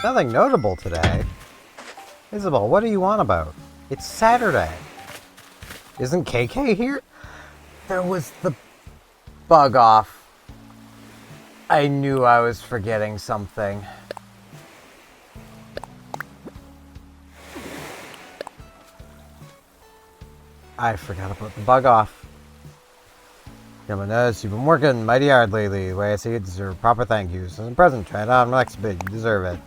Nothing notable today. Isabel, what are you on about? It's Saturday. Isn't KK here? There was the bug off. I knew I was forgetting something. I forgot about the bug off. You've been working mighty hard lately. The way I see it, you deserve proper thank yous. As a present, try it on next bit. You deserve it.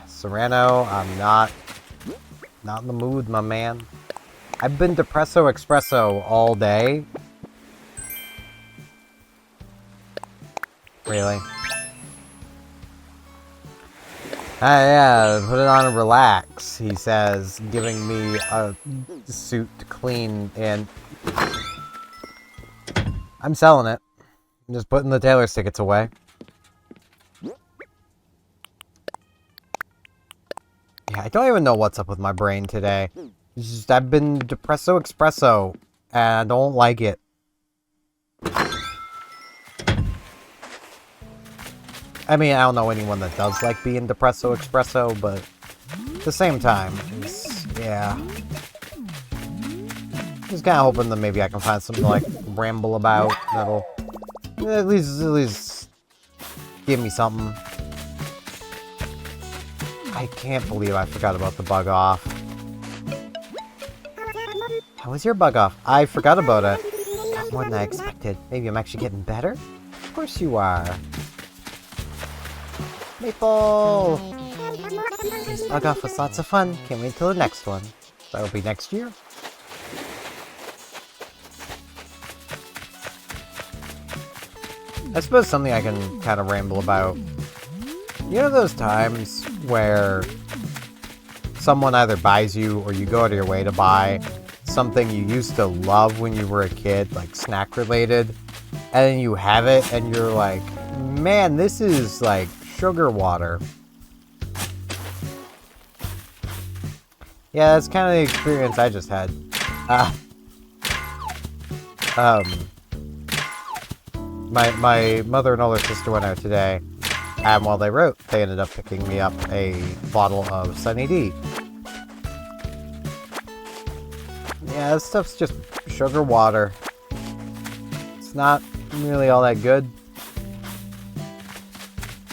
Serrano, I'm not in the mood, my man. I've been depresso espresso all day. Really? Yeah, put it on and relax, he says, giving me a suit to clean, and I'm selling it. I'm just putting the tailor's tickets away. Yeah, I don't even know what's up with my brain today. It's just, I've been depresso espresso, and I don't like it. I mean, I don't know anyone that does like being depresso espresso, but at the same time, it's, yeah. Just kind of hoping that maybe I can find something to, like, ramble about that'll at least give me something. I can't believe I forgot about the bug off. How was your bug off? I forgot about it. Got more than I expected. Maybe I'm actually getting better? Of course you are. Maple! This bug off was lots of fun. Can't wait till the next one. That'll be next year. I suppose something I can kind of ramble about. You know those times where someone either buys you or you go out of your way to buy something you used to love when you were a kid, like snack related, and then you have it and you're like, man, this is like sugar water. Yeah, that's kind of the experience I just had. My mother and older sister went out today, and while they wrote, they ended up picking me up a bottle of Sunny D. Yeah, this stuff's just sugar water. It's not really all that good.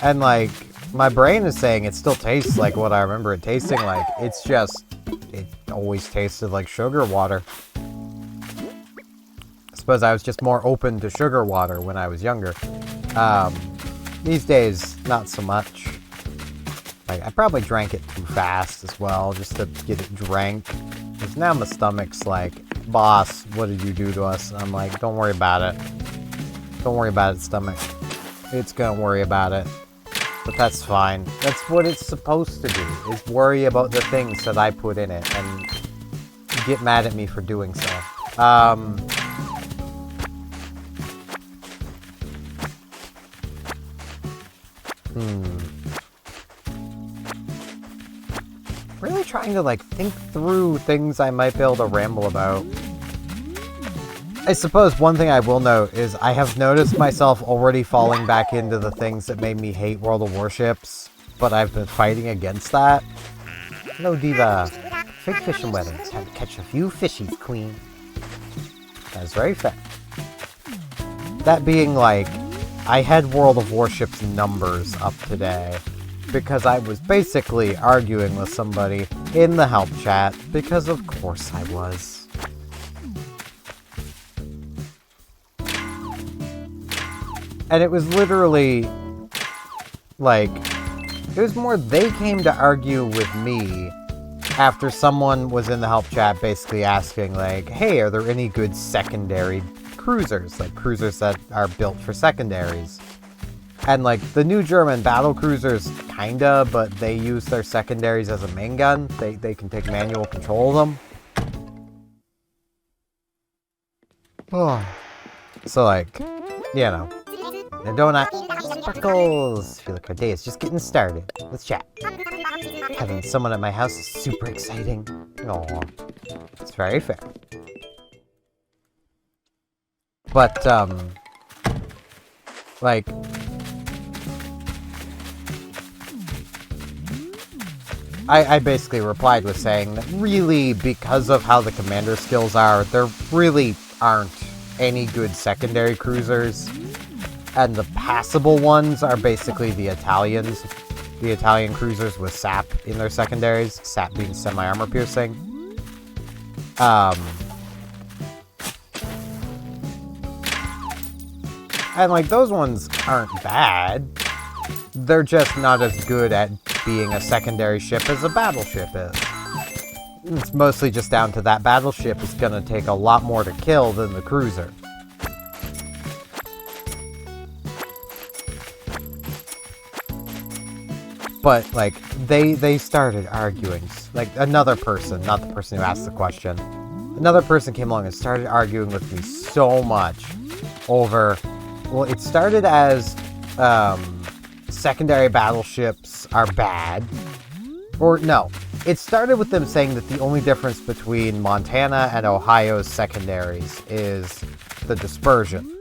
And, like, my brain is saying it still tastes like what I remember it tasting like. It's just, it always tasted like sugar water. I suppose I was just more open to sugar water when I was younger. These days, not so much. Like, I probably drank it too fast as well, just to get it drank. Because now my stomach's like, boss, what did you do to us? And I'm like, don't worry about it. Don't worry about it, stomach. It's gonna worry about it. But that's fine. That's what it's supposed to do, is worry about the things that I put in it and get mad at me for doing so. Really trying to, like, think through things I might be able to ramble about. I suppose one thing I will note is I have noticed myself already falling back into the things that made me hate World of Warships, but I've been fighting against that. Hello, Diva. Fake fishing weddings. Had to catch a few fishies, queen. That's very fair. That being, like, I had World of Warships numbers up today because I was basically arguing with somebody in the help chat, because of course I was. And it was literally, like, it was more they came to argue with me after someone was in the help chat basically asking, like, hey, are there any good secondary cruisers? Like, cruisers that are built for secondaries. And, like, the new German battle cruisers, kinda, but they use their secondaries as a main gun. They can take manual control of them. Oh. So, like, you know. The donut. Sparkles! I feel like our day is just getting started. Let's chat. Having someone at my house is super exciting. Aw. It's very fair. But, like... I basically replied with saying that really, because of how the commander skills are, there really aren't any good secondary cruisers. And the passable ones are basically the Italians. The Italian cruisers with sap in their secondaries. Sap being semi-armor piercing. And, like, those ones aren't bad. They're just not as good at being a secondary ship as a battleship is. It's mostly just down to that battleship is gonna take a lot more to kill than the cruiser. But, like, they started arguing. Like, another person, not the person who asked the question. Another person came along and started arguing with me so much over... Well, it started as, secondary battleships are bad. Or, no. It started with them saying that the only difference between Montana and Ohio's secondaries is the dispersion.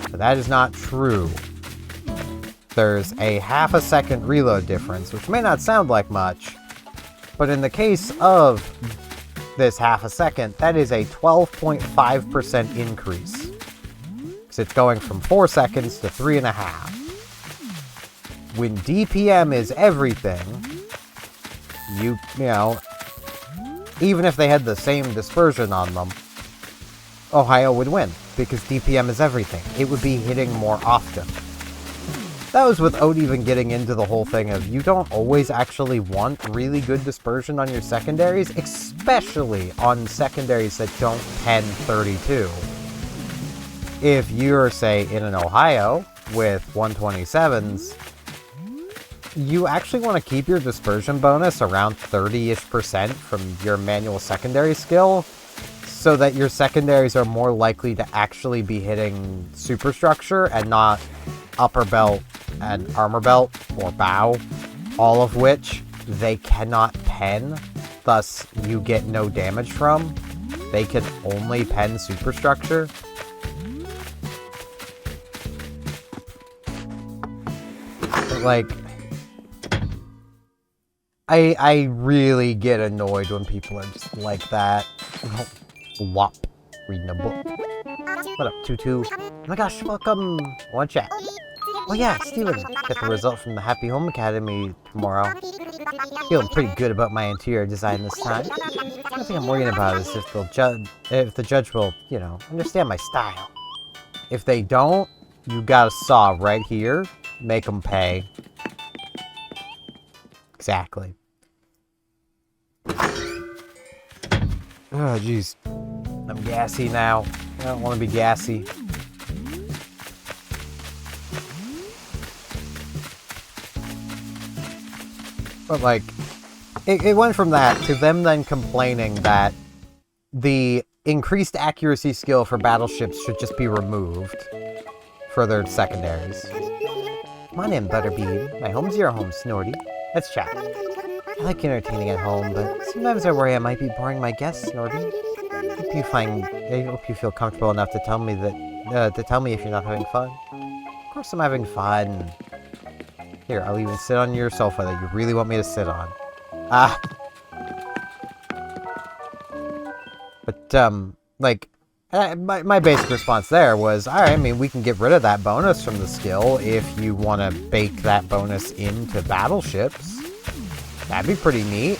But that is not true. There's a half a second reload difference, which may not sound like much, but in the case of this half a second, that is a 12.5% increase. Because it's going from 4 seconds to 3.5. When DPM is everything, you know, even if they had the same dispersion on them, Ohio would win, because DPM is everything. It would be hitting more often. That was without even getting into the whole thing of you don't always actually want really good dispersion on your secondaries, especially on secondaries that don't pen 32. If you're, say, in an Ohio with 127s, you actually want to keep your dispersion bonus around 30-ish% from your manual secondary skill, so that your secondaries are more likely to actually be hitting superstructure and not upper belt and armor belt or bow, all of which they cannot pen, thus you get no damage from. They can only pen superstructure. But, like, I really get annoyed when people are just like that. Wop. Reading a book. What up, Tutu? Oh my gosh, welcome! One chat. Oh yeah, Steven, get the result from the Happy Home Academy tomorrow. Feeling pretty good about my interior design this time. The only thing I'm worrying about is if the judge will, you know, understand my style. If they don't, you got a saw right here. Make them pay. Exactly. Oh, jeez. I'm gassy now. I don't want to be gassy. But, like, it went from that to them then complaining that the increased accuracy skill for battleships should just be removed for their secondaries. Come on in, Butterbean. My home's your home, Snorty. Let's chat. I like entertaining at home, but sometimes I worry I might be boring my guests, Snorty. I hope you feel comfortable enough to tell me that, to tell me if you're not having fun. Of course I'm having fun. Here, I'll even sit on your sofa that you really want me to sit on. But, like, my basic response there was, alright, I mean, we can get rid of that bonus from the skill if you want to bake that bonus into battleships. That'd be pretty neat.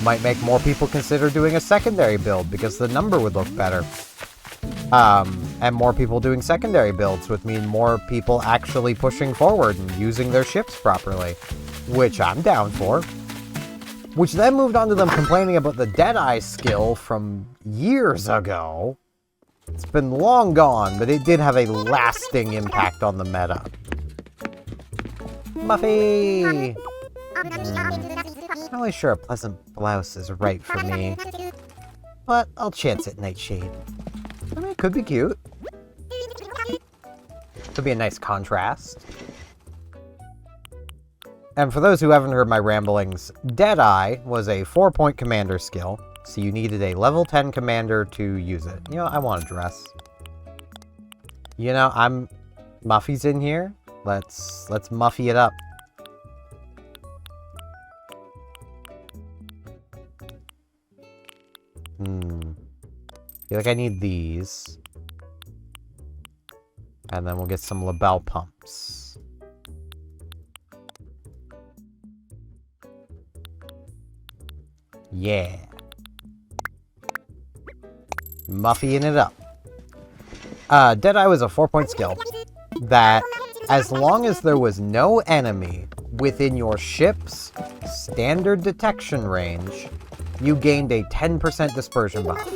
Might make more people consider doing a secondary build because the number would look better. And more people doing secondary builds would mean more people actually pushing forward and using their ships properly, which I'm down for. Which then moved on to them complaining about the Deadeye skill from years ago. It's been long gone, but it did have a lasting impact on the meta. Muffy! Not really sure a pleasant blouse is right for me, but I'll chance it, Nightshade. could be cute. Could be a nice contrast. And for those who haven't heard my ramblings, Deadeye was a 4-point commander skill, so you needed a level 10 commander to use it. You know, I want a dress. You know, Muffy's in here. Let's Muffy it up. Feel like I need these. And then we'll get some label pumps. Yeah. Muffying it up. Deadeye was a 4-point skill that, as long as there was no enemy within your ship's standard detection range, you gained a 10% dispersion buff.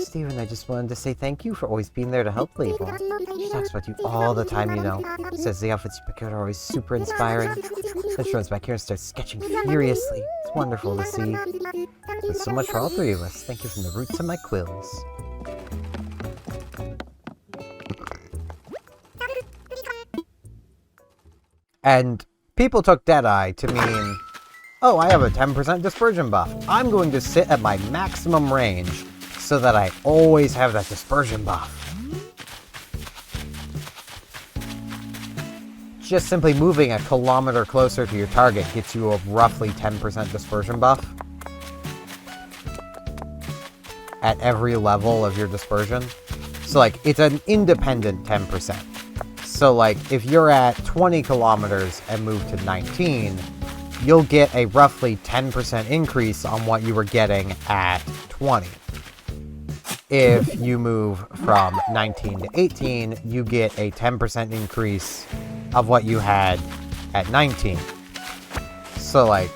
Steven, I just wanted to say thank you for always being there to help Label. She talks about you all the time, you know. Says the outfits you pick out are always super inspiring. Then she runs back here and starts sketching furiously. It's wonderful to see. There's so much for all three of us. Thank you from the roots of my quills. And people took Deadeye to mean, oh, I have a 10% dispersion buff. I'm going to sit at my maximum range so that I always have that dispersion buff. Just simply moving a kilometer closer to your target gets you a roughly 10% dispersion buff at every level of your dispersion. So, like, it's an independent 10%. So, like, if you're at 20 kilometers and move to 19, you'll get a roughly 10% increase on what you were getting at 20. If you move from 19 to 18, you get a 10% increase of what you had at 19. So, like,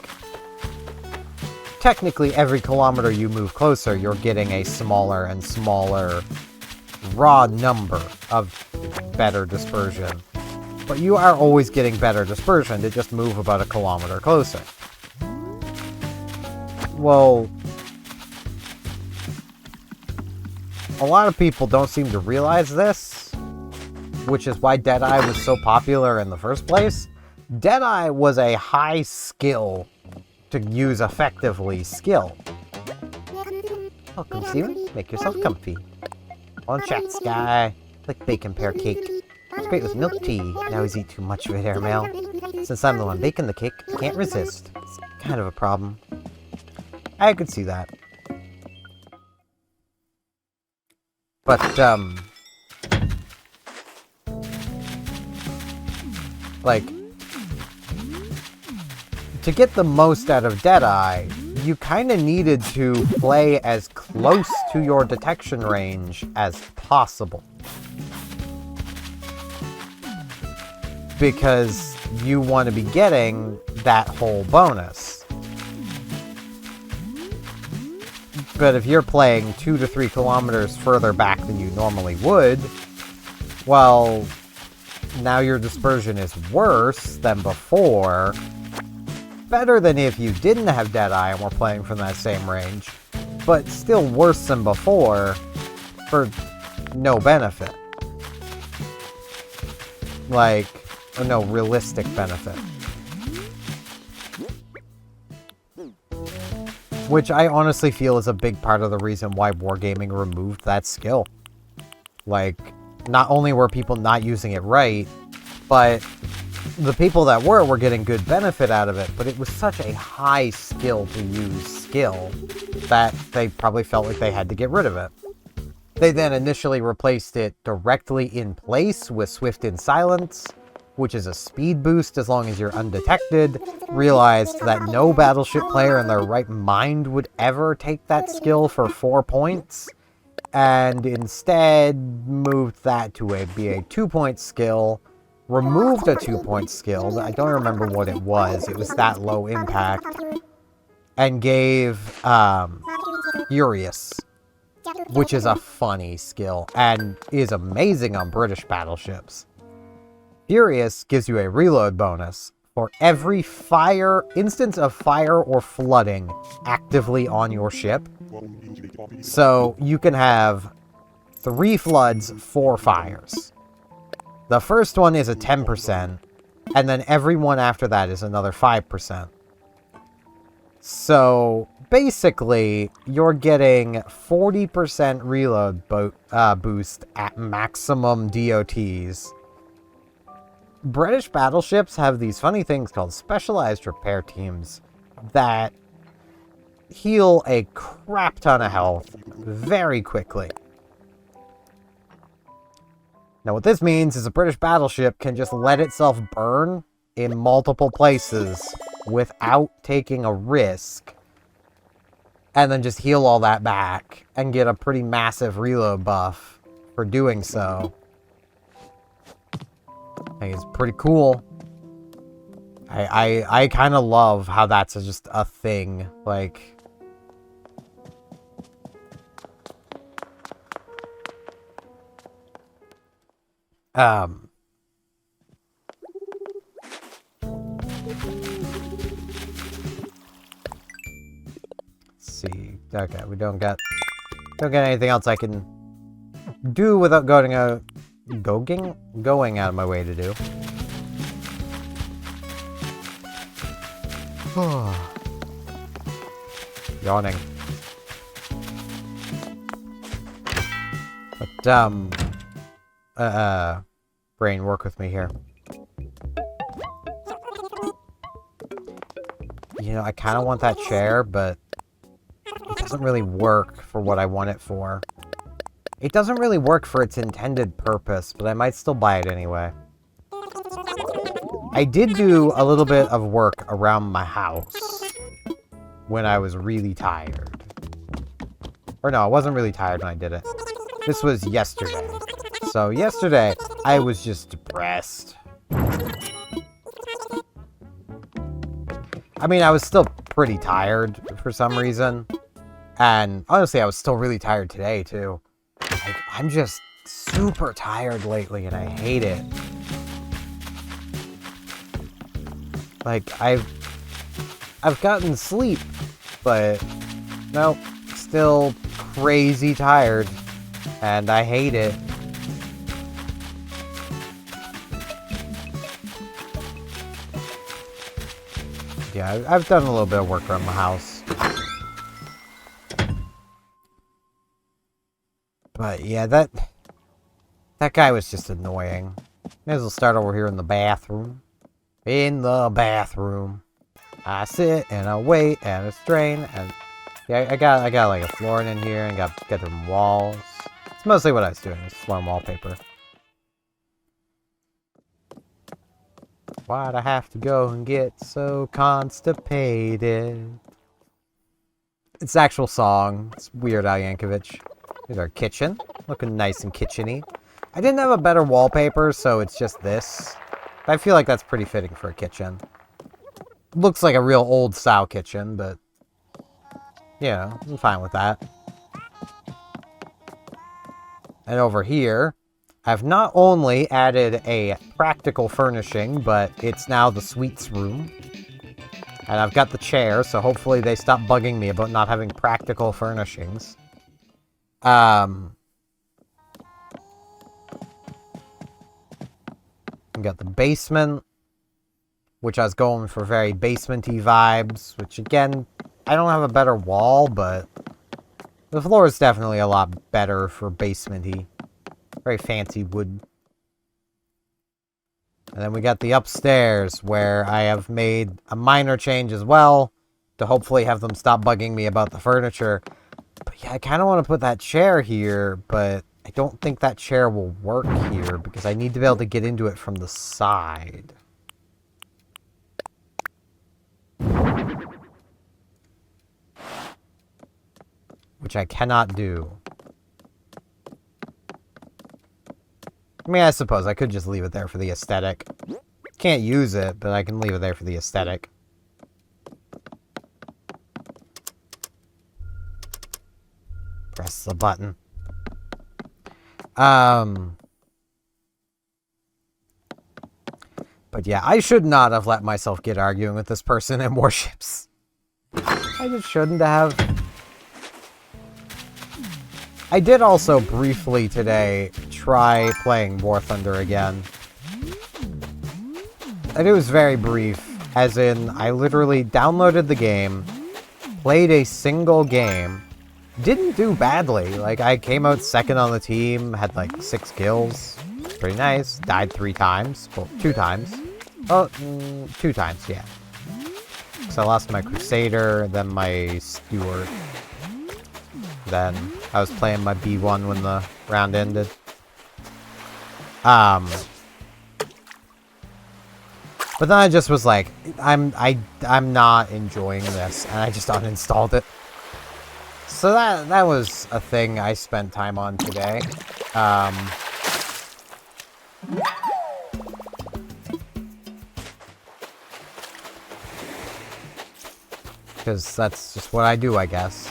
technically every kilometer you move closer, you're getting a smaller and smaller raw number of better dispersion. But you are always getting better dispersion to just move about a kilometer closer. Well, a lot of people don't seem to realize this, which is why Deadeye was so popular in the first place. Deadeye was a high skill to use effectively skill. Welcome, Steven. Make yourself comfy. On chat, Sky. Like bacon pear cake. It's great with milk tea. I always eat too much of it, Airmail. Since I'm the one baking the cake, I can't resist. It's kind of a problem. I could see that. But, like, to get the most out of Deadeye, you kind of needed to play as close to your detection range as possible. Because you want to be getting that whole bonus. But if you're playing 2 to 3 kilometers further back than you normally would, well, now your dispersion is worse than before. Better than if you didn't have Deadeye and were playing from that same range, but still worse than before for no benefit. Like, or no realistic benefit. Which I honestly feel is a big part of the reason why Wargaming removed that skill. Like, not only were people not using it right, but the people that were getting good benefit out of it, but it was such a high skill to use skill that they probably felt like they had to get rid of it. They then initially replaced it directly in place with Swift in Silence, which is a speed boost as long as you're undetected, realized that no Battleship player in their right mind would ever take that skill for 4 points, and instead moved that to be a 2-point skill, removed a 2-point skill, I don't remember what it was that low impact, and gave Furious, which is a funny skill, and is amazing on British battleships. Furious gives you a reload bonus for every instance of fire or flooding actively on your ship. So you can have 3 floods, 4 fires. The first one is a 10%, and then every one after that is another 5%. So, basically, you're getting 40% reload boost at maximum DOTs. British battleships have these funny things called specialized repair teams that heal a crap ton of health very quickly. Now, what this means is a British battleship can just let itself burn in multiple places without taking a risk, and then just heal all that back and get a pretty massive reload buff for doing so. I think it's pretty cool. I kind of love how that's just a thing. Like, see. Okay, we don't get anything else I can do without going out of my way to do. Yawning. But brain, work with me here. You know, I kind of want that chair, but it doesn't really work for what I want it for. It doesn't really work for its intended purpose, but I might still buy it anyway. I did do a little bit of work around my house when I was really tired. Or no, I wasn't really tired when I did it. This was yesterday. So yesterday, I was just depressed. I mean, I was still pretty tired for some reason. And honestly, I was still really tired today, too. Like, I'm just super tired lately, and I hate it. Like, I've gotten sleep, but nope, still crazy tired, and I hate it. Yeah, I've done a little bit of work around my house. But yeah, that guy was just annoying. May as well start over here in the bathroom. In the bathroom, I sit and I wait and I strain, and yeah, I got like a flooring in here and got some walls. It's mostly what I was doing, is flooring wallpaper. Why'd I have to go and get so constipated? It's the actual song. It's Weird Al Yankovic. Here's our kitchen, looking nice and kitcheny. I didn't have a better wallpaper, so it's just this. I feel like that's pretty fitting for a kitchen. Looks like a real old style kitchen, but yeah, I'm fine with that. And over here, I've not only added a practical furnishing, but it's now the sweets room. And I've got the chair, so hopefully they stop bugging me about not having practical furnishings. We got the basement, which I was going for very basement-y vibes, which again, I don't have a better wall, but the floor is definitely a lot better for basement-y. Very fancy wood. And then we got the upstairs, where I have made a minor change as well, to hopefully have them stop bugging me about the furniture. But yeah, I kind of want to put that chair here, but I don't think that chair will work here, because I need to be able to get into it from the side. Which I cannot do. I mean, I suppose I could just leave it there for the aesthetic. Can't use it, but I can leave it there for the aesthetic. Press the button. But yeah, I should not have let myself get arguing with this person in Warships. I just shouldn't have. I did also briefly today try playing War Thunder again. And it was very brief, as in, I literally downloaded the game, played a single game, didn't do badly. Like, I came out second on the team, had like 6 kills. Pretty nice. Died 3 times. Well, 2 times. Oh, 2 times, yeah. So I lost my Crusader, then my Steward. Then I was playing my B1 when the round ended. But then I just was like, I'm not enjoying this, and I just uninstalled it. So that was a thing I spent time on today. Because that's just what I do, I guess.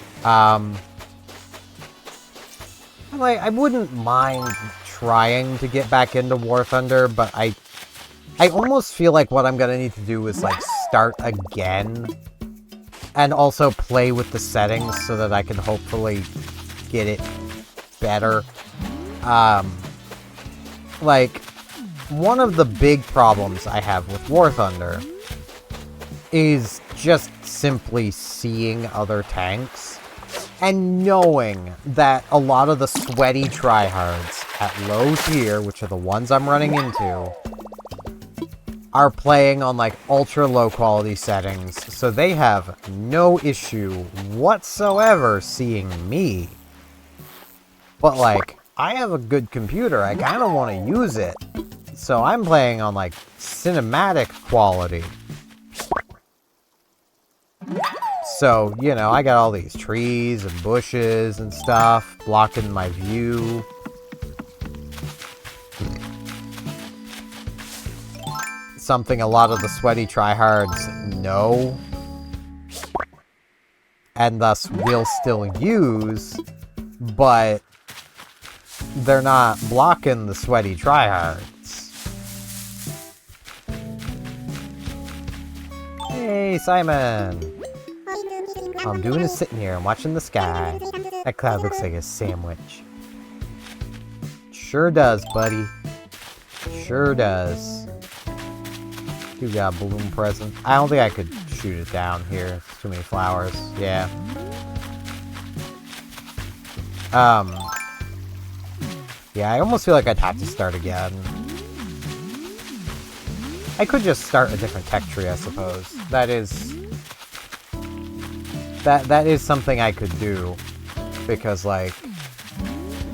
Like, I wouldn't mind trying to get back into War Thunder, but I almost feel like what I'm gonna need to do is, like, start again. And also play with the settings so that I can hopefully get it better. Like, one of the big problems I have with War Thunder is just simply seeing other tanks and knowing that a lot of the sweaty tryhards at low tier, which are the ones I'm running into, are playing on like ultra low quality settings, so they have no issue whatsoever seeing me. But like, I have a good computer, I kind of want to use it, so I'm playing on like cinematic quality. So, you know, I got all these trees and bushes and stuff blocking my view. Something a lot of the sweaty tryhards know, and thus will still use, but they're not blocking the sweaty tryhards. Hey, Simon! All I'm doing is sitting here and watching the sky. That cloud looks like a sandwich. Sure does, buddy. Sure does. You got a balloon present. I don't think I could shoot it down here. There's too many flowers. Yeah. Yeah, I almost feel like I'd have to start again. I could just start a different tech tree, I suppose. That is something I could do. Because, like,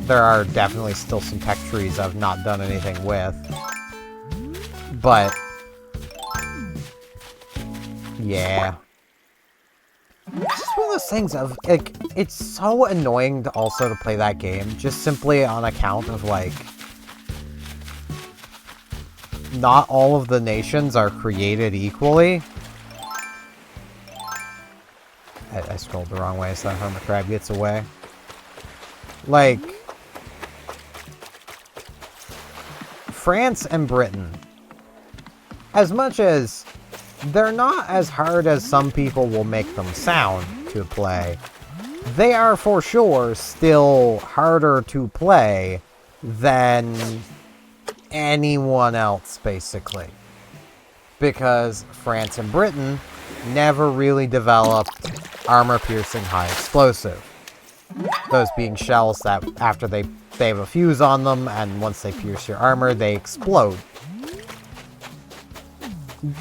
there are definitely still some tech trees I've not done anything with. But yeah. It's just one of those things of, like, it's so annoying to also to play that game, just simply on account of, like, not all of the nations are created equally. I scrolled the wrong way, so that hermit crab gets away. Like, France and Britain, as much as they're not as hard as some people will make them sound to play, they are for sure still harder to play than anyone else, basically. Because France and Britain never really developed armor-piercing high explosive. Those being shells that, after they have a fuse on them, and once they pierce your armor, they explode.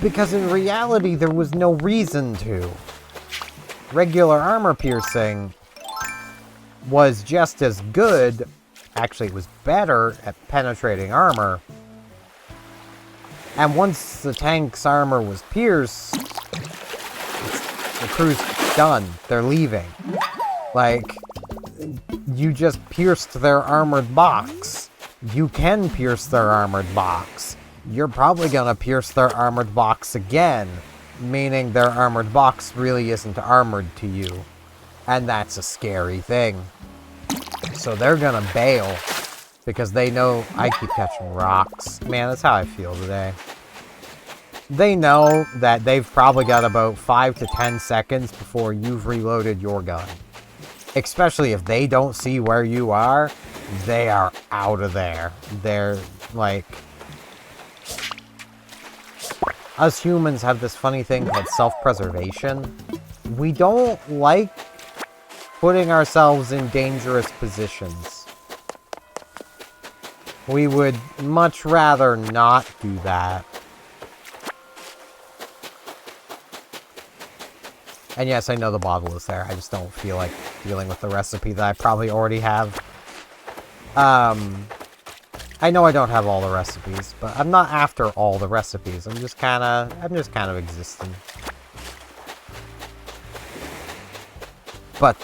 Because in reality, there was no reason to. Regular armor piercing was just as good, actually it was better at penetrating armor. And once the tank's armor was pierced, the crew's done. They're leaving. Like, you just pierced their armored box. You can pierce their armored box. You're probably gonna pierce their armored box again, meaning their armored box really isn't armored to you. And that's a scary thing. So they're gonna bail, because they know I keep catching rocks. Man, that's how I feel today. They know that they've probably got about 5 to 10 seconds before you've reloaded your gun. especially if they don't see where you are, they are out of there. They're, like... Us humans have this funny thing called self-preservation. We don't like putting ourselves in dangerous positions. We would much rather not do that. And yes, I know the bottle is there. I just don't feel like dealing with the recipe that I probably already have. I know I don't have all the recipes, but I'm not after all the recipes. I'm just kind of existing. But,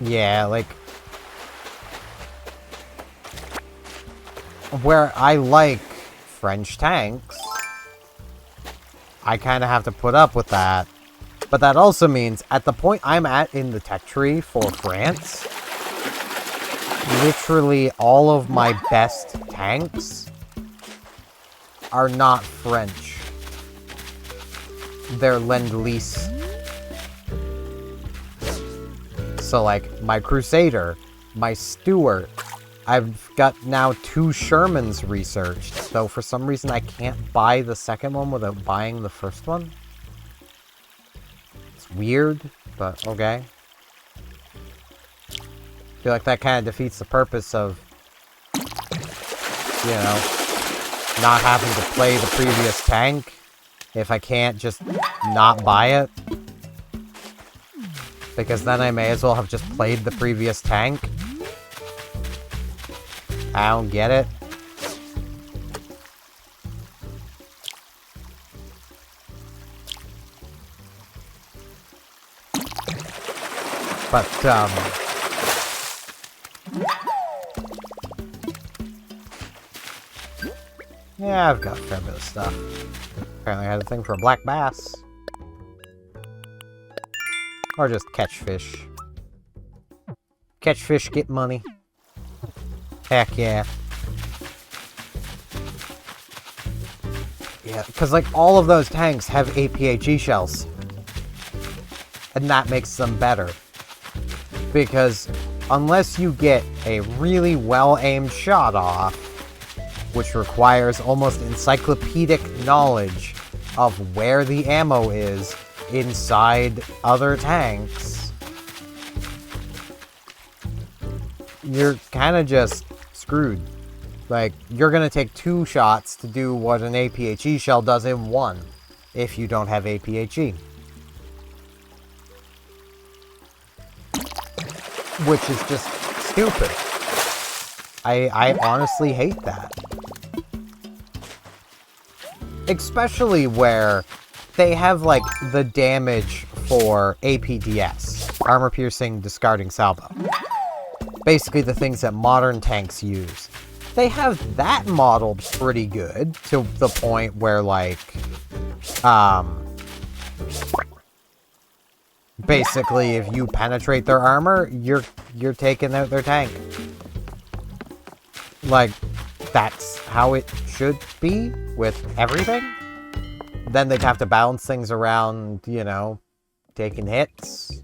yeah, like, where I like French tanks, I kind of have to put up with that. But that also means, at the point I'm at in the tech tree for France, literally all of my best tanks are not French. They're Lend-Lease. So, like, my Crusader, my Stuart, I've got now 2 Shermans researched, though for some reason I can't buy the second one without buying the first one. Weird, but okay. I feel like that kind of defeats the purpose of, you know, not having to play the previous tank if I can't just not buy it. Because then I may as well have just played the previous tank. I don't get it. But, yeah, I've got a fair bit of stuff. Apparently I had a thing for a black bass. Or just catch fish. Catch fish, get money. Heck yeah. Yeah, because, like, all of those tanks have APHE shells. And that makes them better. Because unless you get a really well-aimed shot off, which requires almost encyclopedic knowledge of where the ammo is inside other tanks, you're kind of just screwed. Like, you're going to take 2 shots to do what an APHE shell does in 1, if you don't have APHE. Which is just stupid. I honestly hate that. Especially where they have, like, the damage for APDS. Armor Piercing Discarding Salvo. Basically the things that modern tanks use. They have that modeled pretty good, to the point where, like, basically, if you penetrate their armor, you're taking out their tank. Like, that's how it should be with everything. Then they'd have to balance things around, you know, taking hits.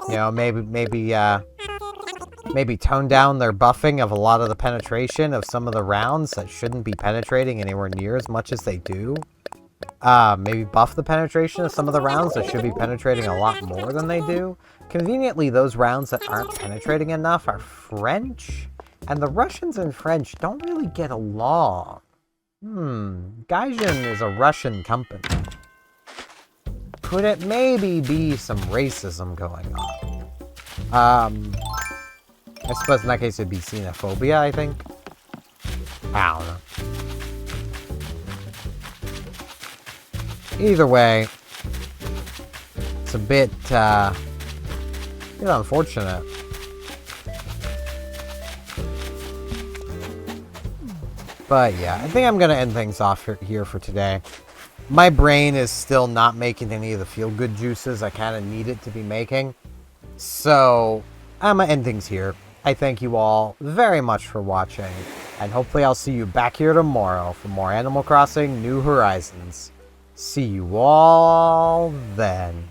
You know, maybe tone down their buffing of a lot of the penetration of some of the rounds that shouldn't be penetrating anywhere near as much as they do. Maybe buff the penetration of some of the rounds that should be penetrating a lot more than they do. Conveniently, those rounds that aren't penetrating enough are French, and the Russians and French don't really get along. Gaijin is a Russian company. Could it maybe be some racism going on? I suppose in that case it'd be xenophobia, I think. I don't know. Either way, it's a bit unfortunate. But yeah, I think I'm going to end things off here for today. My brain is still not making any of the feel-good juices I kind of need it to be making. So, I'm going to end things here. I thank you all very much for watching, And hopefully I'll see you back here tomorrow for more Animal Crossing New Horizons. See you all then.